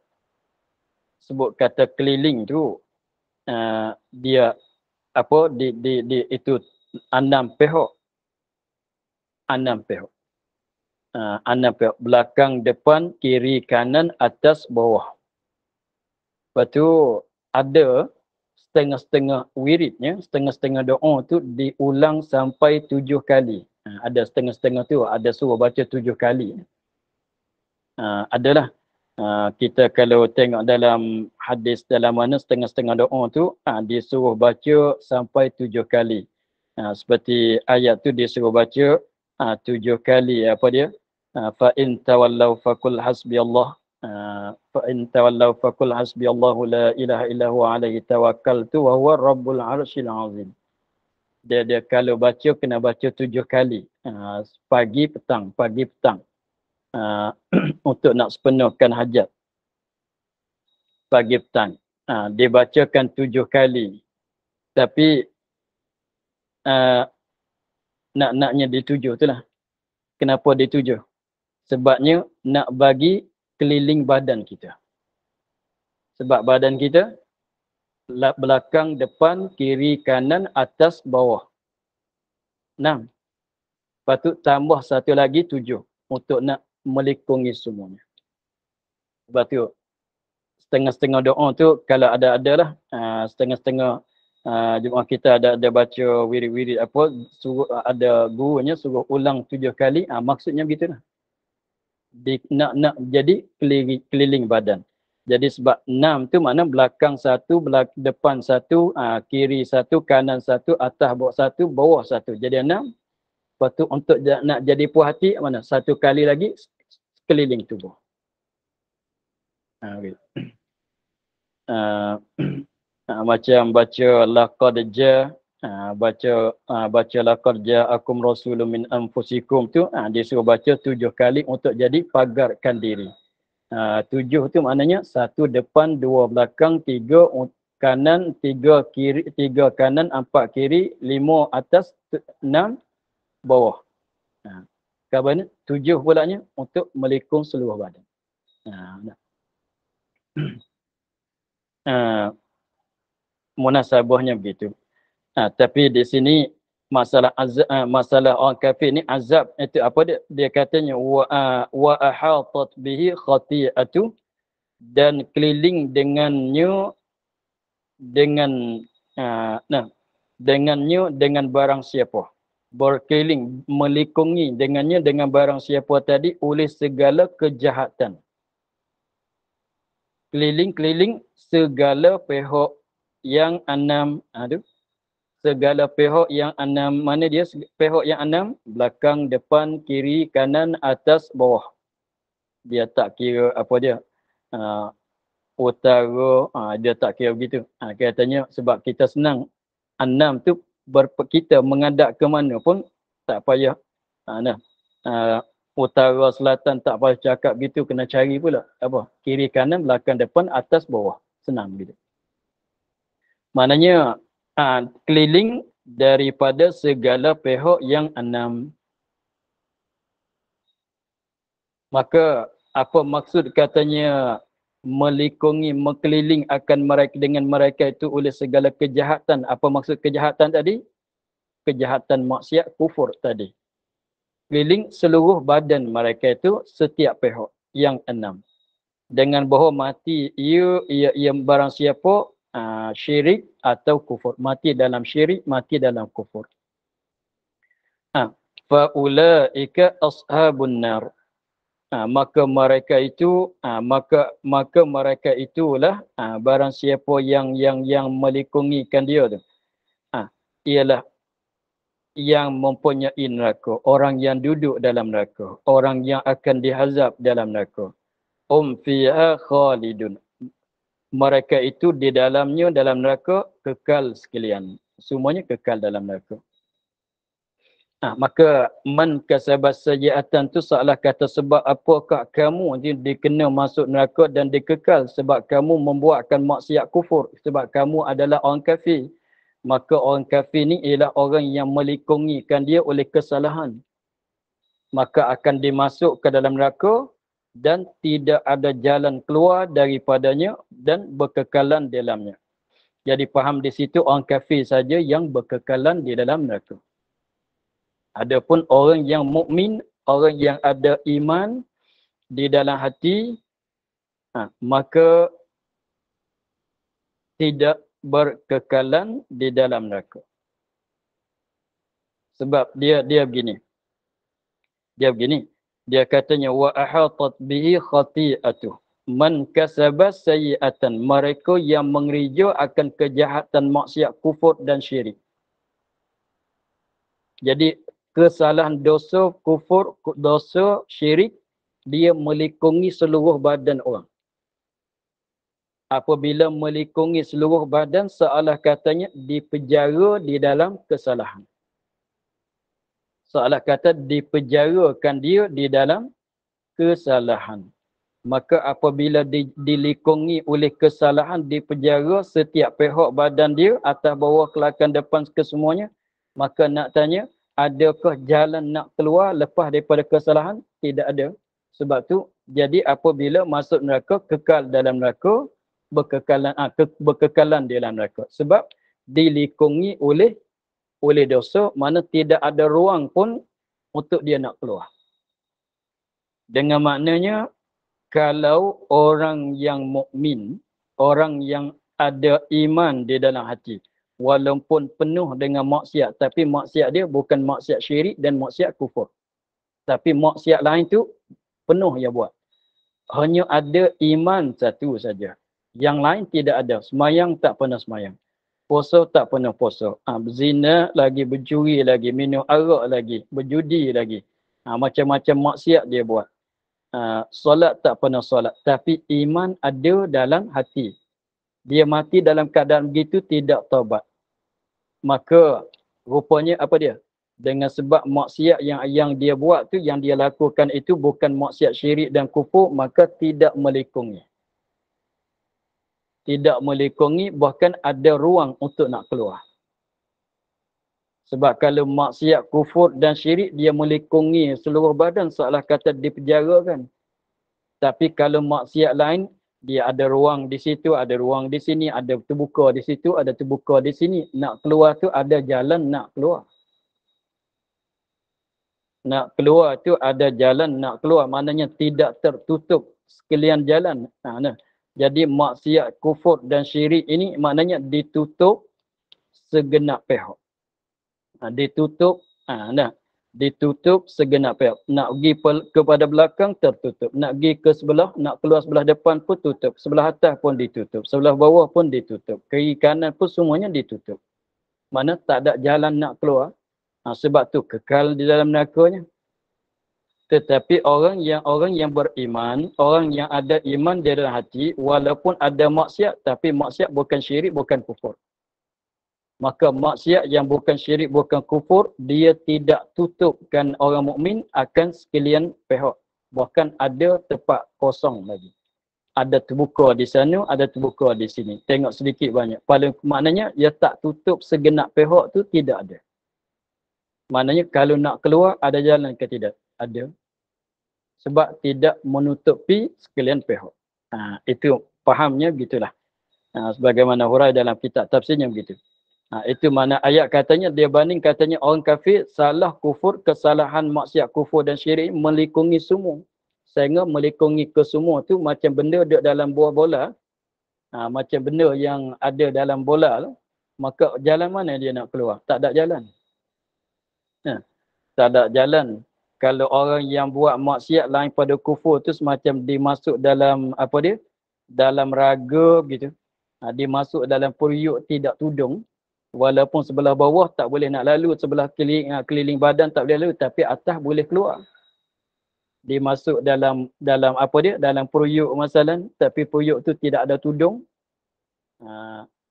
sebut kata keliling tu dia apa di itu 6 pihak. 6 pihak. 6 pihak, belakang, depan, kiri, kanan, atas, bawah. Lepas tu ada setengah-setengah wiridnya, setengah-setengah doa tu diulang sampai 7 kali. Ada setengah-setengah tu ada suruh baca 7 kali. Adalah kita kalau tengok dalam hadis dalam mana setengah-setengah doa tu disuruh baca sampai 7 kali. Seperti ayat tu disuruh baca 7 kali apa dia? Fa in tawallaw faqul hasbiyallah. Fa in tawallaw faqul hasbiyallahu la ilaha illa huwa alaihi tawakkaltu wa huwa rabbul arsyil azim. Dia kalau baca kena baca 7 kali. Pagi petang, pagi petang. Untuk nak sepenuhkan hajat. Pagi petang. Dibacakan 7 kali. Tapi naknya dituju itulah. Kenapa dituju? Sebabnya nak bagi keliling badan kita. Sebab badan kita belakang, depan, kiri, kanan, atas, bawah. 6. Patut tambah satu lagi 7 untuk nak melikungi semuanya. Sebab tu setengah-setengah doa tu kalau ada lah setengah-setengah jemaah kita ada baca wirid-wirid apa, suruh ada gurunya suruh ulang 7 kali, maksudnya begitulah. Nak jadi keliling badan. Jadi sebab 6 tu makna belakang satu, depan satu, kiri satu, kanan satu, atas bawah satu. Jadi 6. Lepas tu untuk nak jadi puas hati mana? Satu kali lagi keliling tubuh. Okay. Macam baca laqad ja, baca laqad ja'akum rasulun min anfusikum tu, dia suruh baca 7 kali untuk jadi pagarkan diri. 7 tu maknanya 1 depan, 2 belakang, 3 kanan, 3 kiri, 3 kanan, 4 kiri, 5 atas, 6 bawah. Kabarnya 7 pulanya untuk melikung seluruh badan. Munasabahnya begitu. Tapi di sini masalah orang kafir ni azab itu apa dia? Dia katanya wa ahatat bihi khati'atu, dan keliling dengannya dengan barang siapa. Berkeliling melikungi dengannya dengan barang siapa tadi oleh segala kejahatan. Keliling segala pihak yang 6. Segala pihak yang 6, mana dia pihak yang 6? Belakang, depan, kiri, kanan, atas, bawah. Dia tak kira apa dia. Utara, dia tak kira begitu. Katanya sebab kita senang. 6 tu kita menghadap ke mana pun tak payah. Utara, selatan tak payah cakap gitu, kena cari pula. Apa? Kiri, kanan, belakang, depan, atas, bawah. Senang gitu. Maknanya keliling daripada segala pihak yang 6. Maka apa maksud katanya melikungi, mengkeliling akan mereka dengan mereka itu oleh segala kejahatan? Apa maksud kejahatan tadi? Kejahatan maksiat, kufur tadi. Keliling seluruh badan mereka itu setiap pihak yang 6. Dengan bahawa mati ia barang siapa syirik atau kufur. Mati dalam syirik, mati dalam kufur. Faulaika ashabun nar. Maka mereka itu maka mereka itulah barang siapa yang melikungikan dia tu. Ialah yang mempunyai neraka, orang yang duduk dalam neraka, orang yang akan dihazab dalam neraka. Fiha khalidun. Mereka itu di dalamnya, dalam neraka, kekal sekalian. Semuanya kekal dalam neraka. Maka man kasabas sayiatan tu salah kata sebab apakah kamu dikena masuk neraka dan dikekal sebab kamu membuatkan maksiat kufur, sebab kamu adalah orang kafir. Maka orang kafir ni ialah orang yang melikungikan dia oleh kesalahan. Maka akan dimasuk ke dalam neraka dan tidak ada jalan keluar daripadanya dan berkekalan di dalamnya. Jadi faham di situ orang kafir saja yang berkekalan di dalam neraka. Adapun orang yang mukmin, orang yang ada iman di dalam hati, maka tidak berkekalan di dalam neraka. Sebab dia begini. Dia katanya wa ahatat bihi khati'atuh. Man kasaba sayyi'atan, mereka yang mengerja akan kejahatan maksiat, kufur dan syirik. Jadi kesalahan dosa kufur, dosa syirik, dia melikungi seluruh badan orang. Apabila melikungi seluruh badan, seolah katanya dipenjara di dalam kesalahan. Seolah kata dipenjarakan dia di dalam kesalahan. Maka apabila dilikungi oleh kesalahan, dipenjara setiap pihak badan dia, atas bawah, kelakar, depan, kesemuanya, maka nak tanya, adakah jalan nak keluar lepas daripada kesalahan? Tidak ada. Sebab tu, jadi apabila masuk neraka, kekal dalam neraka, berkekalan di dalam neraka. Sebab dilikungi oleh dosa, mana tidak ada ruang pun untuk dia nak keluar. Dengan maknanya, kalau orang yang mukmin, orang yang ada iman di dalam hati, walaupun penuh dengan maksiat, tapi maksiat dia bukan maksiat syirik dan maksiat kufur. Tapi maksiat lain tu penuh dia buat. Hanya ada iman satu saja. Yang lain tidak ada. Semayang tak pernah semayang. Puasa tak pernah puasa. Berzina lagi, bercuri lagi, minum arak lagi, berjudi lagi. Macam-macam maksiat dia buat. Solat tak pernah solat, tapi iman ada dalam hati. Dia mati dalam keadaan begitu, tidak taubat. Maka rupanya apa dia? Dengan sebab maksiat yang dia buat tu, yang dia lakukan itu bukan maksiat syirik dan kufur, maka tidak melikungi. Tidak melikungi, bahkan ada ruang untuk nak keluar. Sebab kalau maksiat kufur dan syirik, dia melikungi seluruh badan, seolah kata dipenjarakan. Tapi kalau maksiat lain, dia ada ruang di situ, ada ruang di sini, ada terbuka di situ, ada terbuka di sini. Nak keluar tu ada jalan nak keluar. Nak keluar tu ada jalan nak keluar. Maknanya tidak tertutup sekalian jalan. Jadi maksiat kufur dan syirik ini maknanya ditutup segenap pihak. Ditutup, ditutup segenap pihak. Nak pergi kepada belakang, tertutup. Nak pergi ke sebelah, nak keluar sebelah depan pun tutup. Sebelah atas pun ditutup. Sebelah bawah pun ditutup. Kiri kanan pun semuanya ditutup. Mana tak ada jalan nak keluar. Sebab tu kekal di dalam nerakanya. Tetapi orang yang beriman, orang yang ada iman di dalam hati, walaupun ada maksiat, tapi maksiat bukan syirik, bukan kufur. Maka maksiat yang bukan syirik, bukan kufur, dia tidak tutupkan orang mukmin akan sekalian pihak. Bahkan ada tempat kosong lagi. Ada terbuka di sana, ada terbuka di sini. Tengok sedikit banyak. Paling maknanya, ia tak tutup segenap pihak tu, tidak ada. Maknanya kalau nak keluar, ada jalan ke tidak? Ada. Sebab tidak menutupi sekalian pihak. Itu fahamnya begitulah. Sebagaimana hurai dalam kitab tafsirnya begitu. Itu mana ayat katanya, dia banding katanya orang kafir salah kufur, kesalahan maksiat kufur dan syirik melikungi semua. Sehingga melikungi ke semua tu macam benda duduk dalam buah bola. Macam benda yang ada dalam bola. Maka jalan mana dia nak keluar? Tak ada jalan. Tak ada jalan. Kalau orang yang buat maksiat lain pada kufur tu semacam dimasuk dalam apa dia? Dalam raga gitu. Dimasuk dalam periuk tidak tudung. Walaupun sebelah bawah tak boleh nak lalu, sebelah keliling badan tak boleh lalu, tapi atas boleh keluar. Dimasuk dalam apa dia? Dalam periuk masalah, tapi periuk tu tidak ada tudung.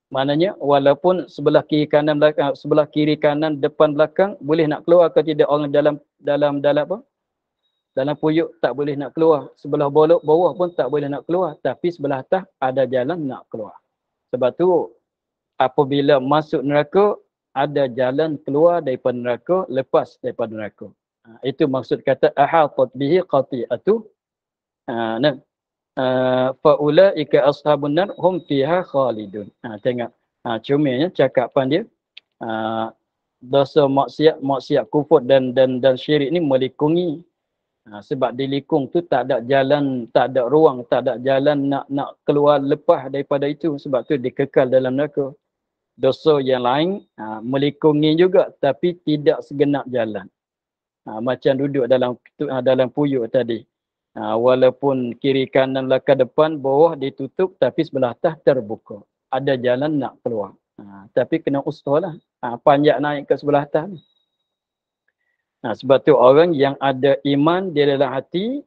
Maknanya walaupun sebelah kiri kanan belakang, sebelah kiri kanan depan belakang boleh nak keluar ke tidak orang dalam apa? Dalam periuk tak boleh nak keluar. Sebelah bawah pun tak boleh nak keluar, tapi sebelah atas ada jalan nak keluar. Sebab tu apabila masuk neraka, ada jalan keluar daripada neraka, lepas daripada neraka. Itu maksud kata ahatat bihi qati'atu. Faulaika ashabun nar hum fiha khalidun. Tengok. Comel cakapan dia. Dosa maksiat kufur dan syirik ni melikungi. Sebab dilikung tu tak ada jalan, tak ada ruang, tak ada jalan nak keluar lepas daripada itu. Sebab tu dikekal dalam neraka. Dosa yang lain melikungi juga, tapi tidak segenap jalan. Macam duduk dalam puyuk tadi. Walaupun kiri kanan belakang depan bawah ditutup, tapi sebelah atas terbuka. Ada jalan nak keluar. Tapi kena usaha lah. Panjat naik ke sebelah atas. Sebab tu orang yang ada iman di dalam hati,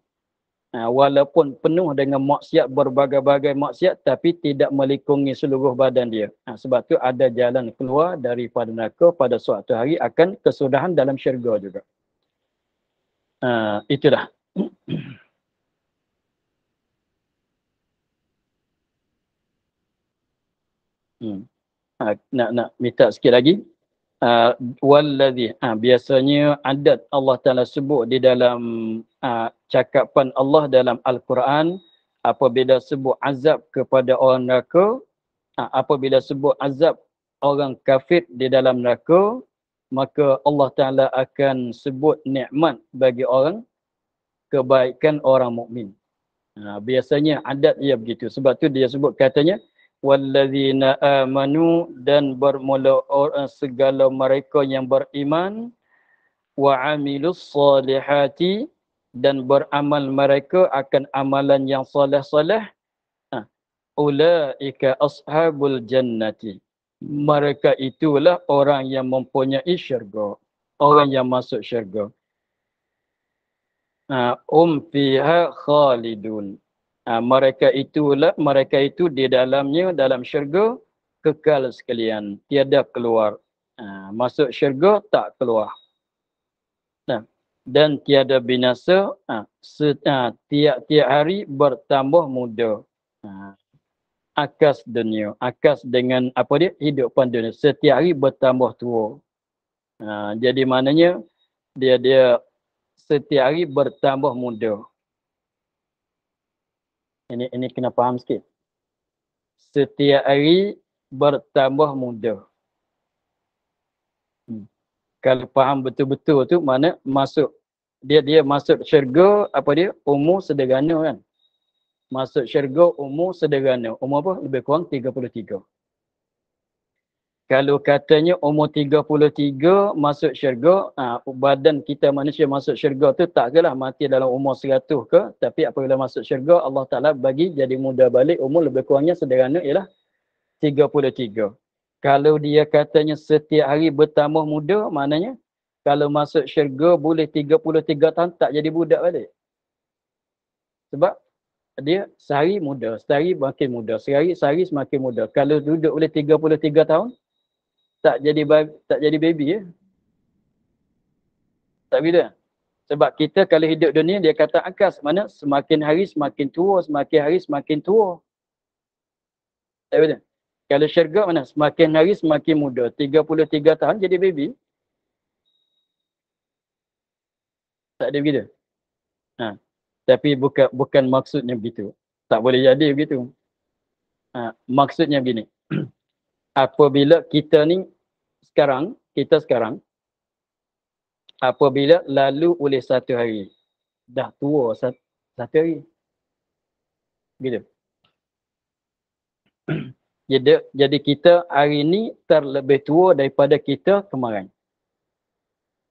walaupun penuh dengan maksiat, berbagai-bagai maksiat, tapi tidak melikungi seluruh badan dia. Sebab tu ada jalan keluar daripada neraka pada suatu hari akan kesudahan dalam syurga juga. Itulah. Nak minta sikit lagi. Wallazi, biasanya adat Allah Ta'ala sebut di dalam cakapan Allah dalam Al-Quran, apabila sebut azab kepada orang neraka, apabila sebut azab orang kafir di dalam neraka, maka Allah Ta'ala akan sebut nikmat bagi orang kebaikan orang mukmin. Biasanya adat ia begitu. Sebab tu dia sebut katanya wallazina amanu, dan bermula segala mereka yang beriman, wa amilus solihati, dan beramal mereka akan amalan yang soleh-soleh, ulaika ashabul jannati, mereka itulah orang yang mempunyai syurga, orang yang masuk syurga. Fiha khalidun, mereka itu di dalamnya, dalam syurga, kekal sekalian, tiada keluar. Masuk syurga tak keluar. Dan tiada binasa, tiap-tiap hari bertambah muda. Akas dunia, akas dengan apa dia, hidupan dunia, setiap hari bertambah tua. Jadi maknanya dia setiap hari bertambah muda. Ini kena faham sikit. Setiap hari bertambah muda. Kalau faham betul-betul tu, mana masuk dia masuk syurga, apa dia, umur sederhana kan. Masuk syurga umur sederhana. Umur apa? Lebih kurang 33. Kalau katanya umur 33 masuk syurga, badan kita manusia masuk syurga tu tak kelah mati dalam umur 100 ke, tapi apabila masuk syurga, Allah Ta'ala bagi jadi muda balik, umur lebih kurangnya sederhana ialah 33. Kalau dia katanya setiap hari bertambah muda, maknanya kalau masuk syurga boleh 33 tahun tak jadi budak balik. Sebab dia sehari muda, sehari makin muda, sehari semakin muda. Kalau duduk boleh 33 tahun, tak jadi baby ya. Tak bila. Sebab kita kalau hidup dunia, dia kata akas, mana semakin hari semakin tua, semakin hari semakin tua. Tak bila. Kalau syurga mana semakin hari semakin muda, 33 tahun jadi baby. Tak ada begitu. Tapi bukan maksudnya begitu. Tak boleh jadi begitu. Maksudnya begini. Apabila kita sekarang, apabila lalu oleh satu hari, dah tua satu hari. Gitu. Jadi kita hari ini terlebih tua daripada kita kemarin.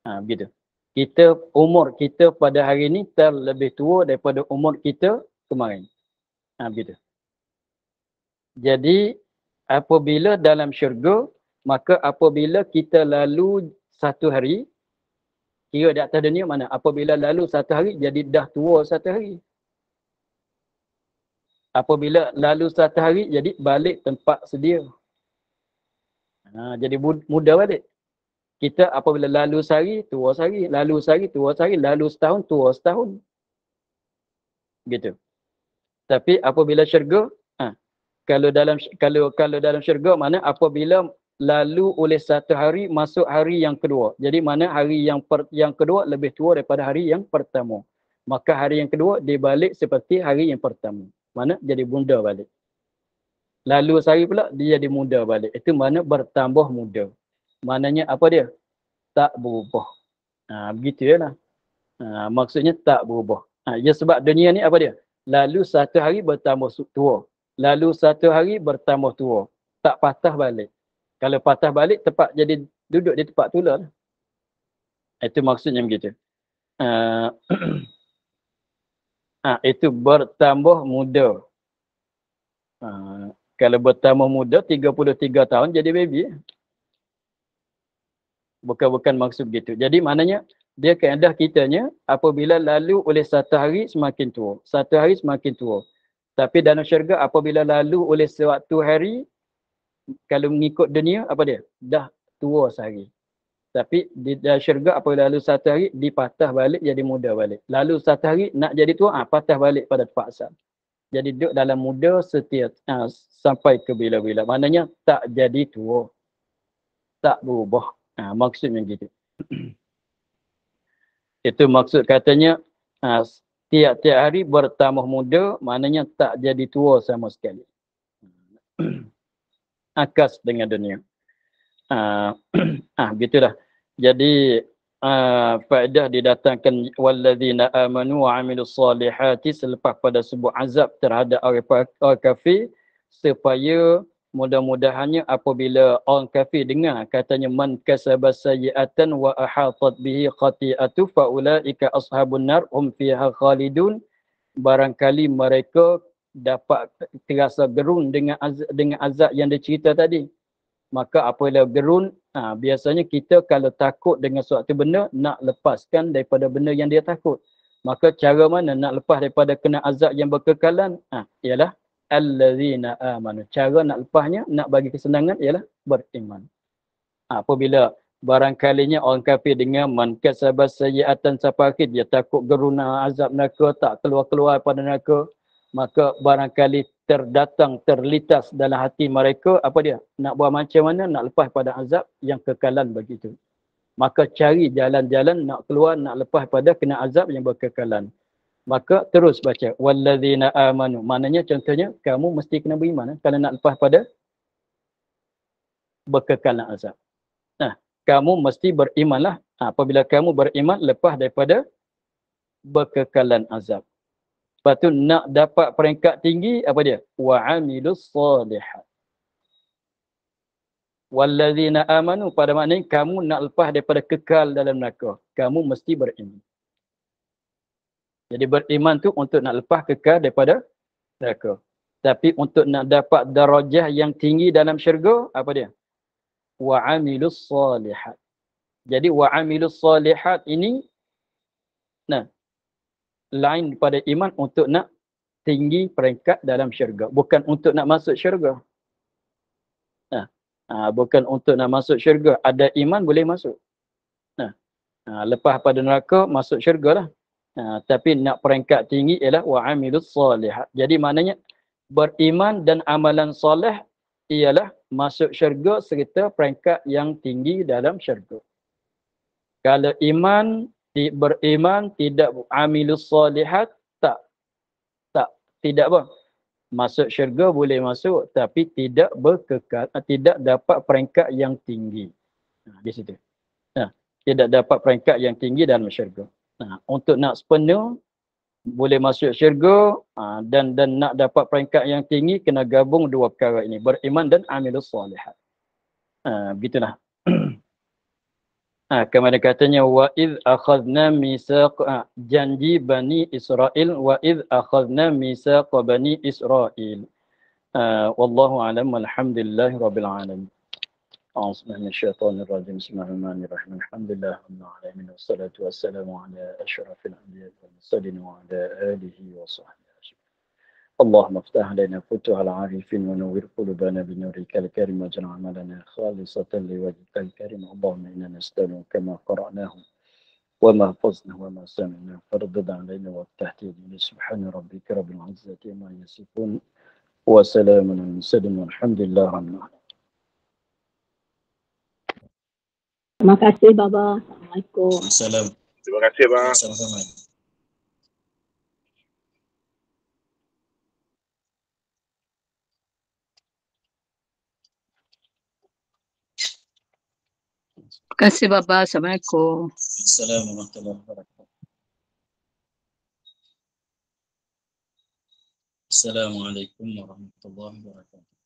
Begitu. Umur kita pada hari ini terlebih tua daripada umur kita kemarin. Begitu. Jadi apabila dalam syurga, maka apabila kita lalu satu hari, kira di atas dunia mana? Apabila lalu satu hari, jadi dah tua satu hari. Apabila lalu satu hari, jadi balik tempat sedia. Jadi muda balik. Kita apabila lalu sehari, tua sehari. Lalu sehari, tua sehari. Lalu setahun, tua setahun. Gitu. Tapi apabila syurga, kalau dalam syurga, mana apabila lalu oleh satu hari, masuk hari yang kedua. Jadi mana hari yang kedua lebih tua daripada hari yang pertama. Maka hari yang kedua dia balik seperti hari yang pertama. Mana jadi muda balik. Lalu sehari pula dia jadi muda balik. Itu mana bertambah muda. Maknanya apa dia? Tak berubah. Begitu ya lah. Maksudnya tak berubah. Ya sebab dunia ni apa dia? Lalu satu hari bertambah tua. Lalu satu hari bertambah tua. Tak patah balik. Kalau patah balik, jadi duduk di tempat tu lah. Itu maksudnya begitu. Itu bertambah muda. Kalau bertambah muda, 33 tahun jadi baby. Bukan maksud begitu. Jadi maknanya, dia keadaan kitanya apabila lalu oleh satu hari semakin tua. Satu hari semakin tua. Tapi dalam syurga apabila lalu oleh suatu hari, kalau mengikut dunia, apa dia? Dah tua sehari. Tapi di dalam syurga apabila lalu satu hari, dipatah balik jadi muda balik. Lalu satu hari nak jadi tua, patah balik pada tempat asal. Jadi duduk dalam muda setiap sampai ke bila-bila. Maknanya tak jadi tua. Tak berubah. Maksudnya gitu. Itu maksud katanya tiap-tiap hari bertambah muda, maknanya tak jadi tua sama sekali. Akas dengan dunia. Begitulah. Jadi faedah didatangkan walladzina amanu wa amilus solihati selepas pada sebuah azab terhadap orang kafir, supaya mudah-mudahannya apabila orang kafir dengar katanya man kasaba sayyi'atan wa ahatat bihi khati'atu fa ulaika ashabun nar hum fiha khalidun, barangkali mereka dapat terasa gerun dengan azab yang dicerita tadi. Maka apabila gerun, biasanya kita kalau takut dengan suatu benda, nak lepaskan daripada benda yang dia takut. Maka cara mana nak lepas daripada kena azab yang berkekalan? Ialah allazina amanu. Cara nak lepasnya, nak bagi kesenangan ialah beriman. Apabila barangkalinya orang kafir dengar man kasaba sayyi'atan sampai akhir, dia takut gerun azab neraka, tak keluar-keluar pada neraka, maka barangkali terlintas dalam hati mereka apa dia? Nak buat macam mana nak lepas pada azab yang kekalan begitu. Maka cari jalan-jalan nak keluar, nak lepas pada kena azab yang berkekalan. Maka terus baca walladzina amanu. Maknanya contohnya kamu mesti kena beriman kalau nak lepas pada berkekalan azab. Kamu mesti berimanlah. Apabila kamu beriman lepas daripada berkekalan azab. Lepas tu nak dapat peringkat tinggi, apa dia? Wa amilus solihat. Wallazina amanu, pada maknanya kamu nak lepas daripada kekal dalam neraka. Kamu mesti beriman. Jadi beriman tu untuk nak lepas kekal daripada neraka. Tapi untuk nak dapat darajah yang tinggi dalam syurga, apa dia? Wa amilus solihat. Jadi wa amilus solihat ini, lain daripada iman untuk nak tinggi peringkat dalam syurga. Bukan untuk nak masuk syurga. Bukan untuk nak masuk syurga. Ada iman boleh masuk. Lepas pada neraka, masuk syurga lah. Tapi nak peringkat tinggi ialah wa'amilus salihat. Jadi maknanya beriman dan amalan soleh ialah masuk syurga serta peringkat yang tinggi dalam syurga. Kalau beriman tidak amilus salihat, tidak apa? Masuk syurga boleh masuk tapi tidak berkekal, tidak dapat peringkat yang tinggi. Di situ. Tidak dapat peringkat yang tinggi dalam syurga. Untuk nak sepenuh boleh masuk syurga dan nak dapat peringkat yang tinggi kena gabung dua perkara ini, beriman dan amilus salihat. Begitulah. Kemudian katanya wa id akhadna misaq janji Bani Israel wa id akhadna misaq Bani Israel. Wallahu a'lam walhamdulillahi rabbil alamin. A'udzubillahi minasyaitonir rajim. Bismillahirrahmanirrahim. Alhamdulillah rabbil alamin wassalatu wassalamu ala asyrafil anbiya'i wal mursalin wa ala alihi wa sahbihi. اللهم افتح علينا فتوح العارفين ونور قلوبنا بنورك الكريم واجعل عملنا خالصة لوجهك الكريم. اللهم إنا نسألك كما قرأناه وما حفظناه وما سمعناه فردد علينا وافتح يدينا. سبحان ربك رب العزة عما يصفون وسلام على المرسلين والحمد لله رب العالمين. Terima kasih Baba. Assalamualaikum. Salam. Terima kasih bang. Sama-sama. Terima kasih Baba. Assalamualaikum. Assalamualaikum warahmatullahi wabarakatuh. Assalamualaikum warahmatullahi wabarakatuh.